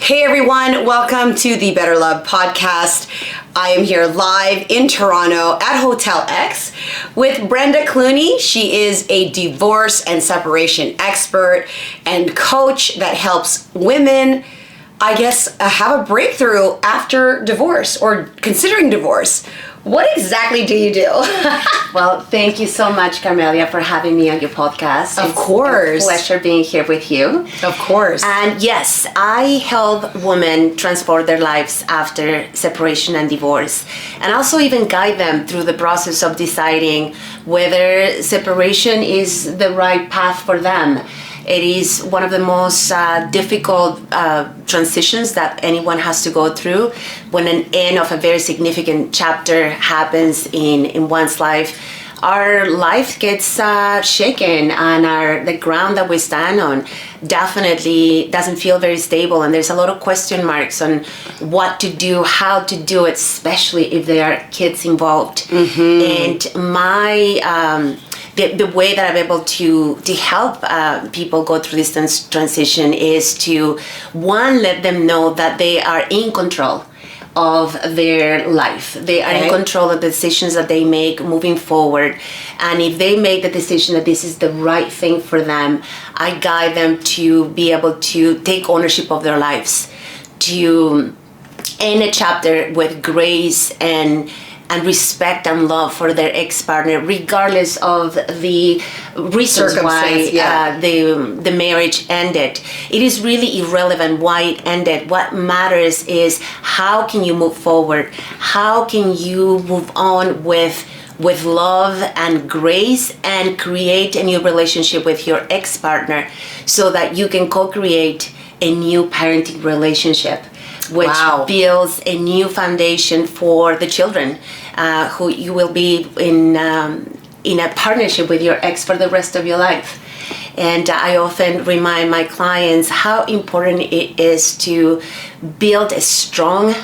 Hey everyone, welcome to the Better Love podcast. I am here live in Toronto at Hotel X with Brenda Clooney. She is a divorce and separation expert and coach that helps women, have a breakthrough after divorce or considering divorce. What exactly do you do? Well, thank you so much, Carmelia, for having me on your podcast. Of course. It's a pleasure being here with you. Of course. And yes, I help women transform their lives after separation and divorce, and also even guide them through the process of deciding whether separation is the right path for them. It is one of the most difficult transitions that anyone has to go through when an end of a very significant chapter happens in one's life. Our life gets shaken, and the ground that we stand on definitely doesn't feel very stable, and there's a lot of question marks on what to do, how to do it, especially if there are kids involved. And the way that I'm able to help people go through this transition is to, one, let them know that they are in control of their life. They are in control of the decisions that they make moving forward. And if they make the decision that this is the right thing for them, I guide them to be able to take ownership of their lives, to end a chapter with grace and respect and love for their ex-partner, regardless of the reasons why the marriage ended. It is really irrelevant why it ended. What matters is how can you move forward? How can you move on with love and grace and create a new relationship with your ex-partner so that you can co-create a new parenting relationship, which builds a new foundation for the children who you will be in a partnership with your ex for the rest of your life. And I often remind my clients how important it is to build a strong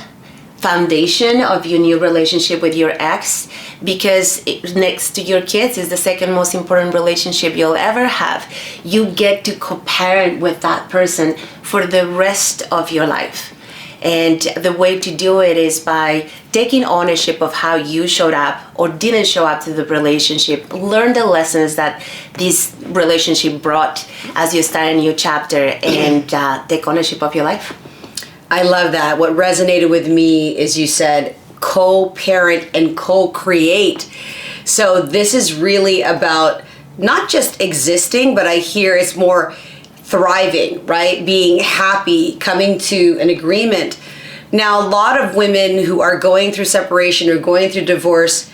foundation of your new relationship with your ex, because next to your kids is the second most important relationship you'll ever have. You get to co-parent with that person for the rest of your life. And the way to do it is by taking ownership of how you showed up or didn't show up to the relationship. Learn the lessons that this relationship brought as you start a new chapter, and take ownership of your life. I love that. What resonated with me is you said co-parent and co-create. So this is really about not just existing, but I hear it's more thriving, right? Being happy, coming to an agreement. Now, a lot of women who are going through separation or going through divorce,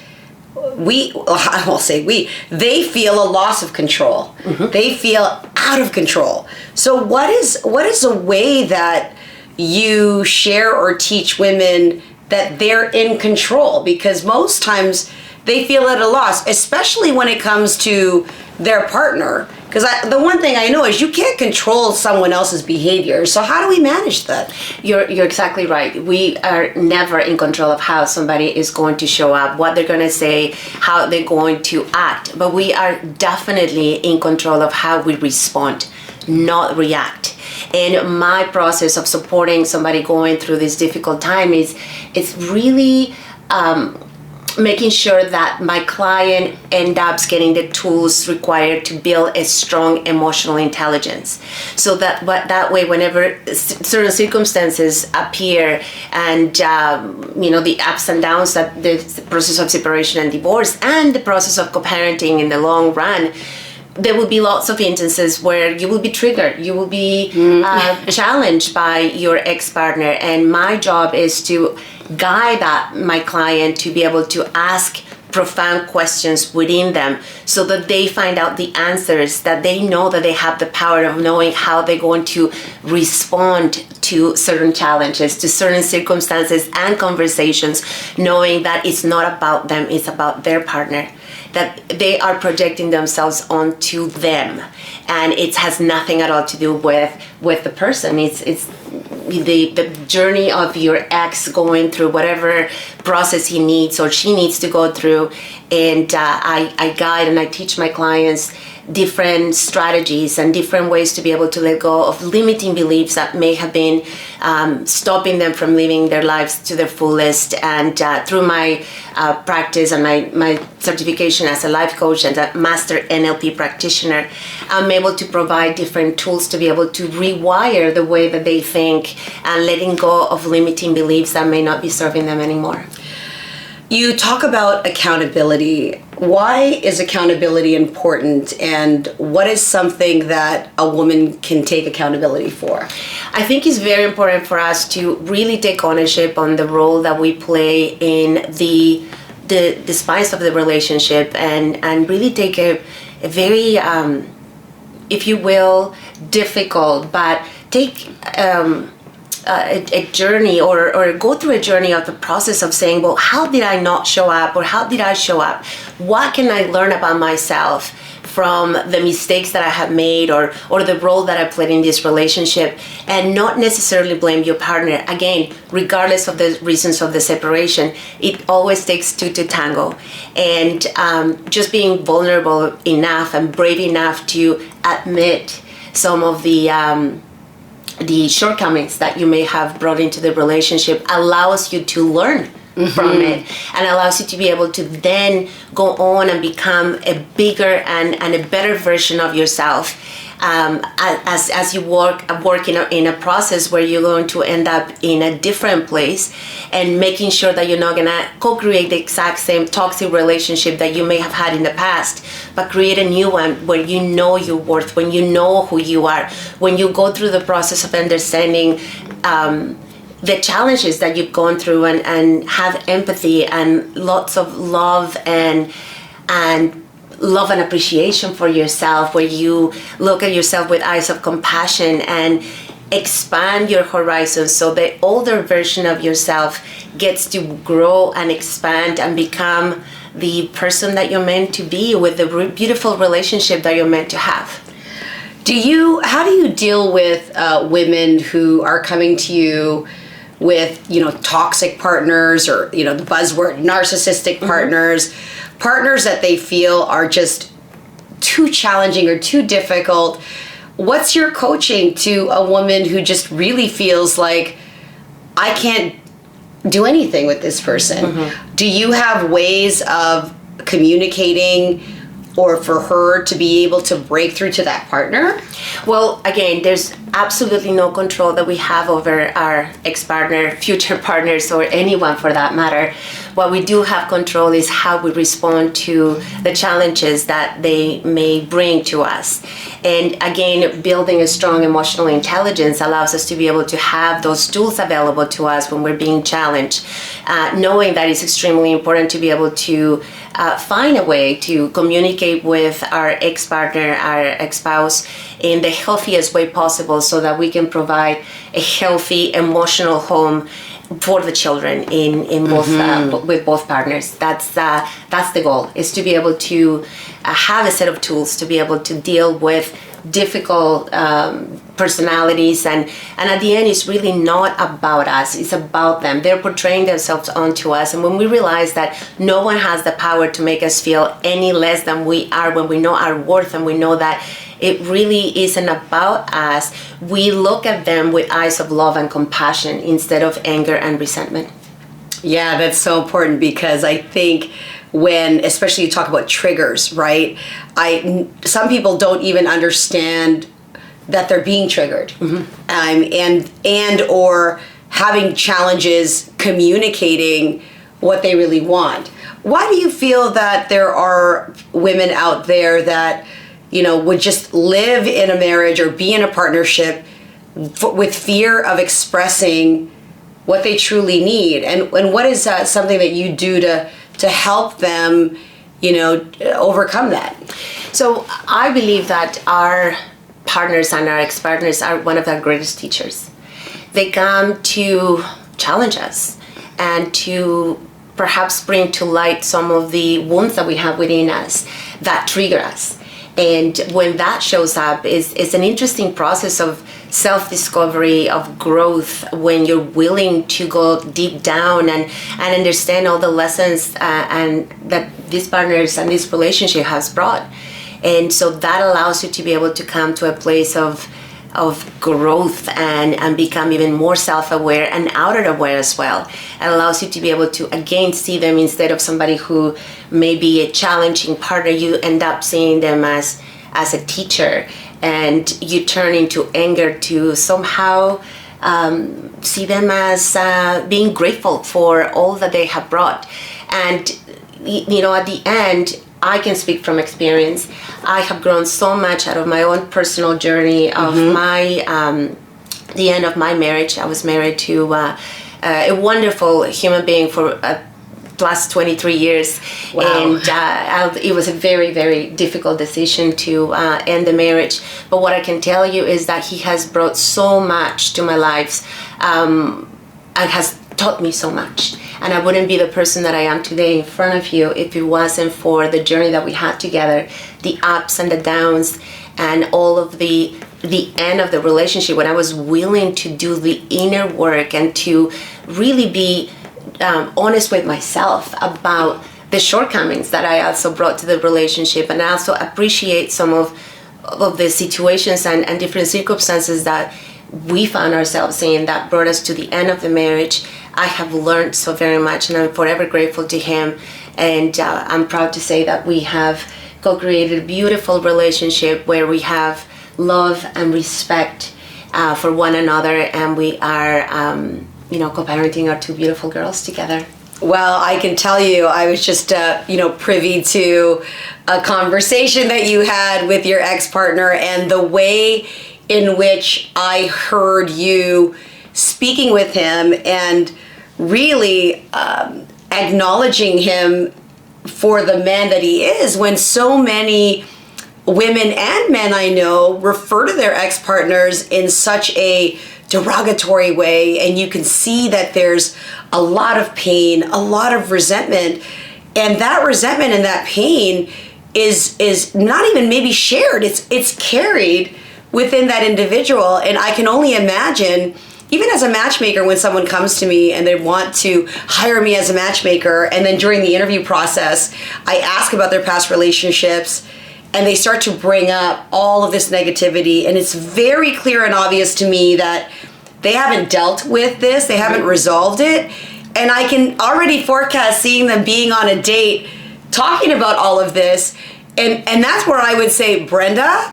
they feel a loss of control. They feel out of control. So what is a way that you share or teach women that they're in control? Because most times they feel at a loss, especially when it comes to their partner. Because the one thing I know is you can't control someone else's behavior. So how do we manage that? You're exactly right. We are never in control of how somebody is going to show up, what they're going to say, how they're going to act. But we are definitely in control of how we respond, not react. And my process of supporting somebody going through this difficult time it's really making sure that my client ends up getting the tools required to build a strong emotional intelligence, so that way whenever certain circumstances appear and the ups and downs that the process of separation and divorce and the process of co-parenting in the long run, there will be lots of instances where you will be triggered, you will be challenged by your ex-partner, and my job is to guide my client to be able to ask profound questions within them so that they find out the answers, that they know that they have the power of knowing how they're going to respond to certain challenges, to certain circumstances and conversations, knowing that it's not about them, it's about their partner, that they are projecting themselves onto them, and it has nothing at all to do with the person. It's the journey of your ex going through whatever process he needs or she needs to go through, and I guide and I teach my clients different strategies and different ways to be able to let go of limiting beliefs that may have been stopping them from living their lives to their fullest. And through my practice and my certification as a life coach and a master NLP practitioner, I'm able to provide different tools to be able to rewire the way that they think and letting go of limiting beliefs that may not be serving them anymore. You talk about accountability. Why is accountability important, and what is something that a woman can take accountability for? I think it's very important for us to really take ownership on the role that we play in the spice of the relationship, and really take a very, if you will, difficult, but take a journey or go through a journey of the process of saying, well, how did I not show up, or how did I show up? What can I learn about myself from the mistakes that I have made, or the role that I played in this relationship, and not necessarily blame your partner. Again, regardless of the reasons of the separation, it always takes two to tango. And just being vulnerable enough and brave enough to admit some of the shortcomings that you may have brought into the relationship allows you to learn from it, and allows you to be able to then go on and become a bigger and a better version of yourself, as you work in a process where you're going to end up in a different place, and making sure that you're not going to co-create the exact same toxic relationship that you may have had in the past, but create a new one where you know your worth, when you know who you are, when you go through the process of understanding the challenges that you've gone through, and have empathy and lots of love and love and appreciation for yourself, where you look at yourself with eyes of compassion and expand your horizons, so the older version of yourself gets to grow and expand and become the person that you're meant to be, with the beautiful relationship that you're meant to have. How do you deal with women who are coming to you with, toxic partners, or, the buzzword narcissistic partners that they feel are just too challenging or too difficult? What's your coaching to a woman who just really feels like, I can't do anything with this person? Do you have ways of communicating, or for her to be able to break through to that partner? Well, again, there's absolutely no control that we have over our ex-partner, future partners, or anyone for that matter. What we do have control is how we respond to the challenges that they may bring to us. And again, building a strong emotional intelligence allows us to be able to have those tools available to us when we're being challenged, knowing that it's extremely important to be able to find a way to communicate with our ex-partner, our ex-spouse, in the healthiest way possible, so that we can provide a healthy emotional home for the children in both with both partners. That's the goal, is to be able to have a set of tools to be able to deal with difficult personalities, and at the end, it's really not about us, it's about them. They're portraying themselves onto us, and when we realize that no one has the power to make us feel any less than we are, when we know our worth and we know that it really isn't about us, we look at them with eyes of love and compassion instead of anger and resentment. Yeah, that's so important, because I think when, especially you talk about triggers, right? Some people don't even understand that they're being triggered, and or having challenges communicating what they really want. Why do you feel that there are women out there that, would just live in a marriage or be in a partnership with fear of expressing what they truly need? And what is something that you do to help them, overcome that? So I believe that our partners and our ex-partners are one of our greatest teachers. They come to challenge us and to perhaps bring to light some of the wounds that we have within us that trigger us. And when that shows up, it's an interesting process of self-discovery, of growth, when you're willing to go deep down and understand all the lessons and that these partners and this relationship has brought. And so that allows you to be able to come to a place of growth and become even more self-aware and outer-aware as well. It allows you to be able to again see them instead of somebody who may be a challenging partner. You end up seeing them as a teacher, and you turn into anger to somehow see them as being grateful for all that they have brought. And at the end, I can speak from experience. I have grown so much out of my own personal journey of the end of my marriage. I was married to a wonderful human being for plus 23 years. Wow. And it was a very, very difficult decision to end the marriage. But what I can tell you is that he has brought so much to my life and has taught me so much. And I wouldn't be the person that I am today in front of you if it wasn't for the journey that we had together, the ups and the downs, and all of the end of the relationship, when I was willing to do the inner work and to really be honest with myself about the shortcomings that I also brought to the relationship. And I also appreciate some of the situations and different circumstances that we found ourselves in that brought us to the end of the marriage. I have learned so very much, and I'm forever grateful to him. And I'm proud to say that we have co-created a beautiful relationship where we have love and respect for one another, and we are, co-parenting our two beautiful girls together. Well, I can tell you, I was just, privy to a conversation that you had with your ex-partner, and the way in which I heard you speaking with him and really acknowledging him for the man that he is, when so many women and men I know refer to their ex-partners in such a derogatory way, and you can see that there's a lot of pain, a lot of resentment, and that resentment and that pain is not even maybe shared, it's carried within that individual. And I can only imagine, even as a matchmaker, when someone comes to me and they want to hire me as a matchmaker, and then during the interview process I ask about their past relationships, and they start to bring up all of this negativity, and it's very clear and obvious to me that they haven't dealt with this, they haven't resolved it, and I can already forecast seeing them being on a date talking about all of this, and that's where I would say, Brenda,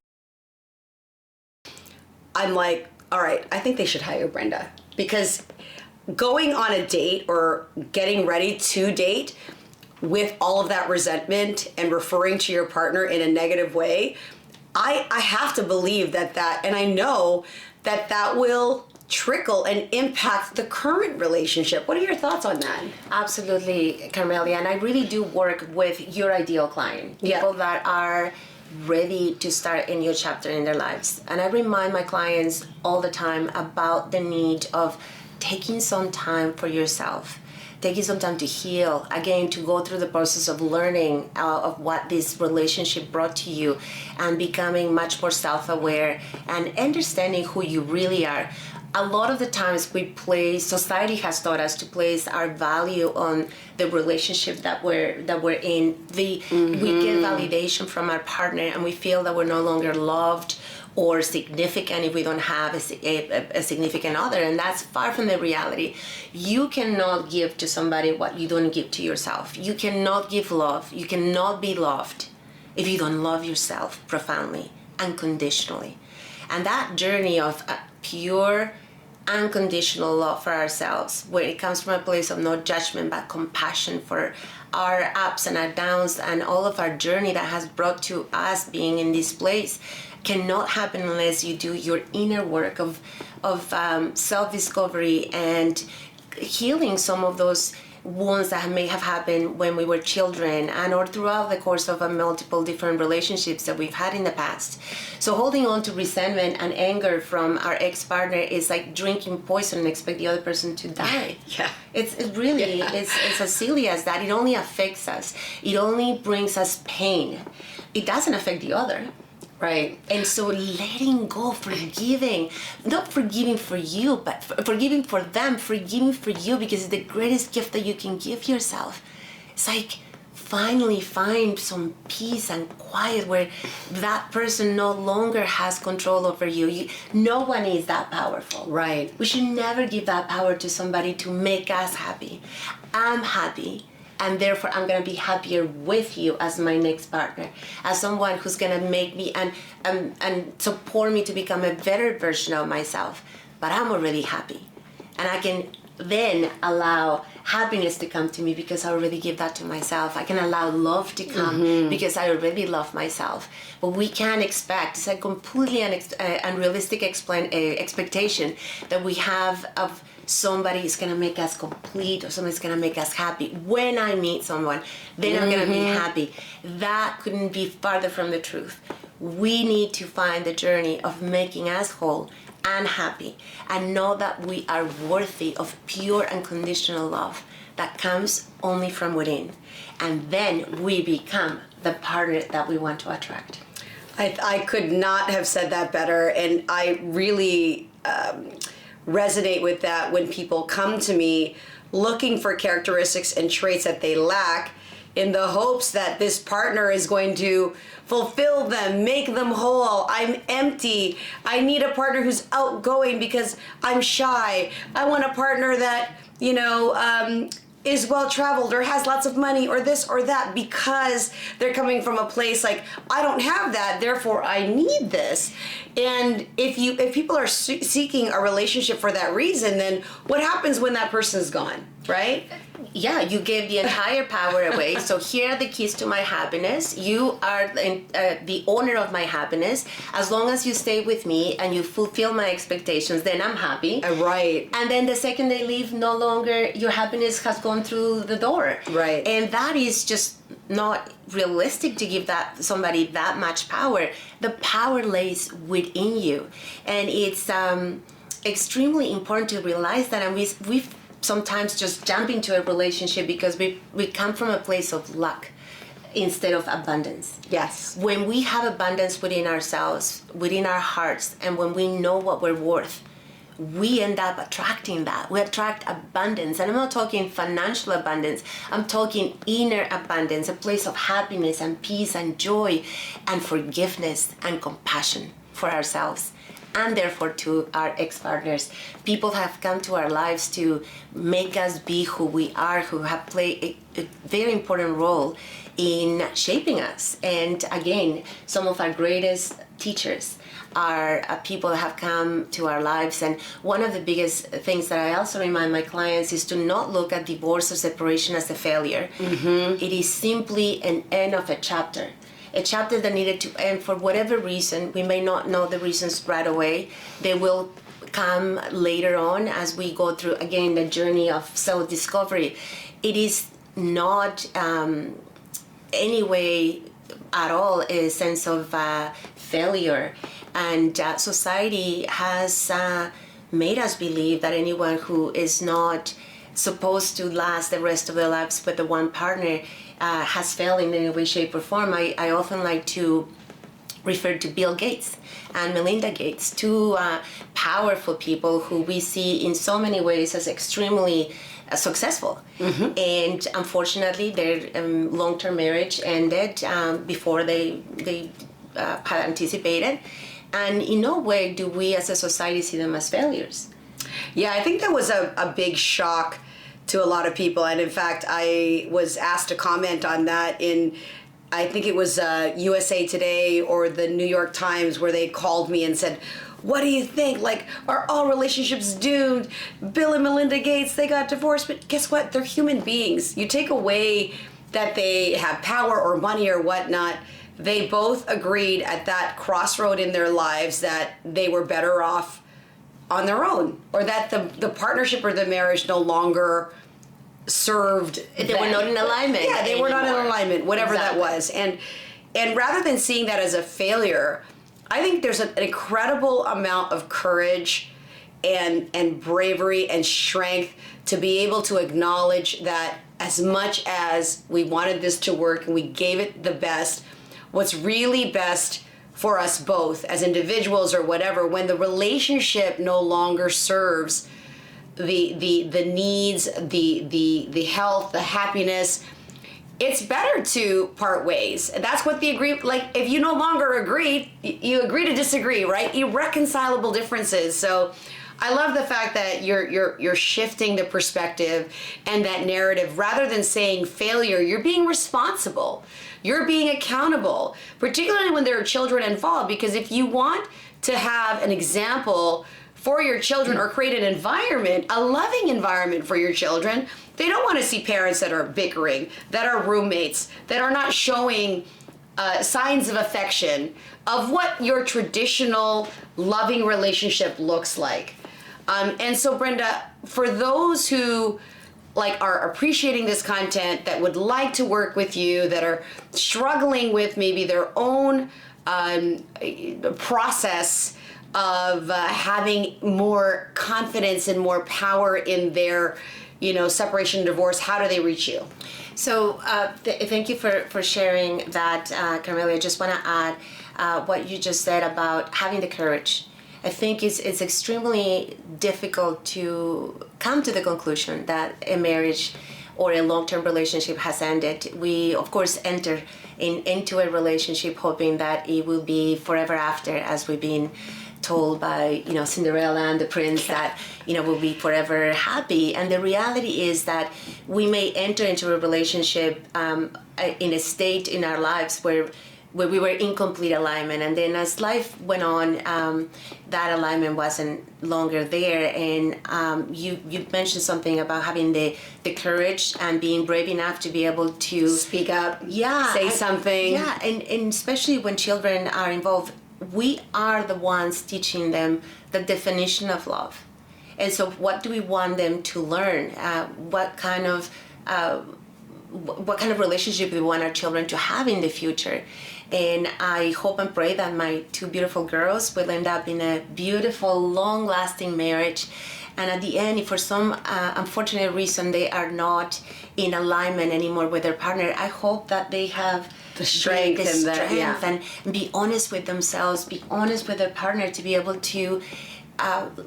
I'm like, all right, I think they should hire Brenda, because going on a date or getting ready to date with all of that resentment and referring to your partner in a negative way, I have to believe that and I know that will trickle and impact the current relationship. What are your thoughts on that? Absolutely, Carmelia, and I really do work with your ideal client, people that are ready to start a new chapter in their lives. And I remind my clients all the time about the need of taking some time for yourself, taking some time to heal, again, to go through the process of learning of what this relationship brought to you, and becoming much more self-aware and understanding who you really are. A lot of the times society has taught us to place our value on the relationship that we're in. We get validation from our partner, and we feel that we're no longer loved or significant if we don't have a significant other, and that's far from the reality. You cannot give to somebody what you don't give to yourself. You cannot give love. You cannot be loved if you don't love yourself profoundly, unconditionally. And that journey of pure unconditional love for ourselves, where it comes from a place of no judgment but compassion for our ups and our downs and all of our journey that has brought to us being in this place, cannot happen unless you do your inner work of self-discovery and healing some of those wounds that may have happened when we were children and or throughout the course of multiple different relationships that we've had in the past. So holding on to resentment and anger from our ex-partner is like drinking poison and expect the other person to die. Yeah. It's as silly as that. It only affects us. It only brings us pain. It doesn't affect the other. Right. And so letting go, forgiving, not forgiving for you, but forgiving for them, forgiving for you, because it's the greatest gift that you can give yourself. It's like finally find some peace and quiet where that person no longer has control over you. No one is that powerful. Right. We should never give that power to somebody to make us happy. I'm happy, and therefore I'm going to be happier with you as my next partner, as someone who's going to make me and support me to become a better version of myself. But I'm already happy, and I can then allow happiness to come to me because I already give that to myself. I can allow love to come because I already love myself. But we can't expect, it's a completely unrealistic expectation that we have of somebody is going to make us complete or somebody's going to make us happy. When I meet someone, then I'm going to be happy. That couldn't be farther from the truth. We need to find the journey of making us whole and happy, and know that we are worthy of pure unconditional love that comes only from within. And then we become the partner that we want to attract. I could not have said that better, and I really resonate with that when people come to me looking for characteristics and traits that they lack, in the hopes that this partner is going to fulfill them, make them whole. I'm empty. I need a partner who's outgoing because I'm shy. I want a partner that, is well-traveled or has lots of money or this or that, because they're coming from a place like, I don't have that, therefore I need this. And if people are seeking a relationship for that reason, then what happens when that person is gone, right? Yeah, you gave the entire power away. So here are the keys to my happiness. You are the owner of my happiness. As long as you stay with me and you fulfill my expectations, then I'm happy. Right. And then the second they leave, no longer your happiness has gone through the door. Right. And that is just not realistic to give that somebody that much power. The power lays within you, and it's extremely important to realize that. And we sometimes just jump into a relationship because we come from a place of lack instead of abundance. Yes. When we have abundance within ourselves, within our hearts, and when we know what we're worth, we end up attracting that. We attract abundance. And I'm not talking financial abundance. I'm talking inner abundance, a place of happiness and peace and joy and forgiveness and compassion for ourselves, and therefore to our ex-partners. People have come to our lives to make us be who we are, who have played a very important role in shaping us. And again, some of our greatest teachers are people that have come to our lives. And one of the biggest things that I also remind my clients is to not look at divorce or separation as a failure. It is simply an end of a chapter that needed to end for whatever reason. We may not know the reasons right away. They will come later on as we go through, again, the journey of self-discovery. It is not any way at all a sense of failure. And society has made us believe that anyone who is not supposed to last the rest of their lives with the one partner has failed in any way, shape, or form. I often like to refer to Bill Gates and Melinda Gates, two powerful people who we see in so many ways as extremely successful. And unfortunately, their long-term marriage ended before they had anticipated. And in no way do we as a society see them as failures. Yeah, I think that was a big shock to a lot of people. And in fact, I was asked to comment on that in, I think it was USA Today or the New York Times, where they called me and said, what do you think? Like, are all relationships doomed? Bill and Melinda Gates, they got divorced, but guess what? They're human beings. You take away that they have power or money or whatnot. They both agreed at that crossroad in their lives that they were better off on their own, or that the partnership or the marriage no longer served They were not in alignment. Yeah, they were not in anymore. alignment, whatever Exactly. that was. And rather than seeing that as a failure, I think there's an incredible amount of courage and bravery and strength to be able to acknowledge that as much as we wanted this to work and we gave it the best, what's really best for us both as individuals or whatever, when the relationship no longer serves the needs, the health, the happiness, it's better to part ways. That's what the like, if you no longer agree, you agree to disagree, right? Irreconcilable differences. So I love the fact that you're shifting the perspective and that narrative. Rather than saying failure, you're being responsible. You're being accountable, particularly when there are children involved, because if you want to have an example for your children or create an environment, a loving environment for your children, they don't want to see parents that are bickering, that are roommates, that are not showing signs of affection, of what your traditional loving relationship looks like. And so, Brenda, for those who like are appreciating this content, that would like to work with you, that are struggling with maybe their own process of having more confidence and more power in their, separation and divorce, how do they reach you? So thank you for sharing that, Carmelia. I just want to add what you just said about having the courage. I think it's extremely difficult to come to the conclusion that a marriage or a long-term relationship has ended. We, of course, enter into a relationship hoping that it will be forever after, as we've been told by Cinderella and the prince, that we'll be forever happy. And the reality is that we may enter into a relationship in a state in our lives where we were in complete alignment, and then as life went on, that alignment wasn't longer there. And you mentioned something about having the courage and being brave enough to be able to speak up, say something. Yeah, and especially when children are involved, we are the ones teaching them the definition of love. And so what do we want them to learn? What kind of relationship we want our children to have in the future? And I hope and pray that my two beautiful girls will end up in a beautiful, long-lasting marriage. And at the end, if for some unfortunate reason they are not in alignment anymore with their partner, I hope that they have the strength and be honest with themselves, be honest with their partner, to be able to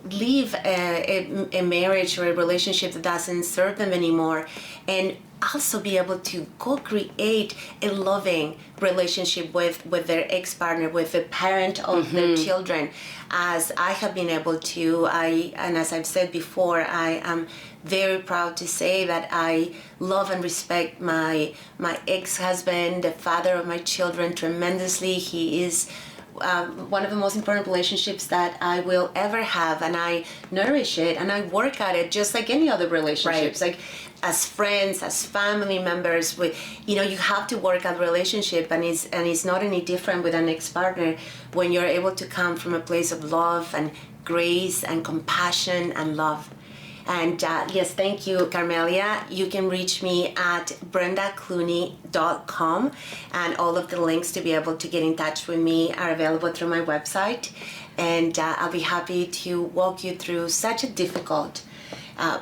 leave a marriage or a relationship that doesn't serve them anymore, and also be able to co-create a loving relationship with their ex-partner, with the parent of their children, as I have been able to. And as I've said before, I am very proud to say that I love and respect my ex-husband, the father of my children, tremendously. He is one of the most important relationships that I will ever have, and I nourish it and I work at it just like any other relationships. Right. Like as friends, as family members, you have to work at the relationship, and it's not any different with an ex-partner when you're able to come from a place of love and grace and compassion and love. And yes, thank you, Carmelia. You can reach me at brendaclooney.com, and all of the links to be able to get in touch with me are available through my website. And I'll be happy to walk you through such a difficult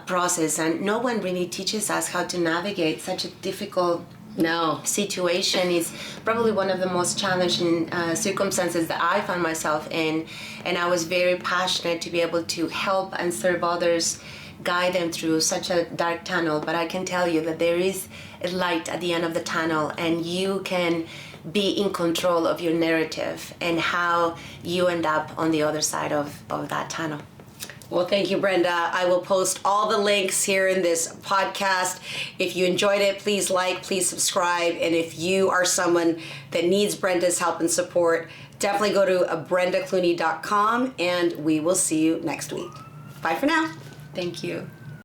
process. And no one really teaches us how to navigate such a difficult situation. Is probably one of the most challenging circumstances that I found myself in. And I was very passionate to be able to help and serve others, guide them through such a dark tunnel. But I can tell you that there is a light at the end of the tunnel, and you can be in control of your narrative and how you end up on the other side of that tunnel. Well, thank you, Brenda. I will post all the links here in this podcast. If you enjoyed it, please like, please subscribe. And if you are someone that needs Brenda's help and support, definitely go to brendaclooney.com, and we will see you next week. Bye for now. Thank you.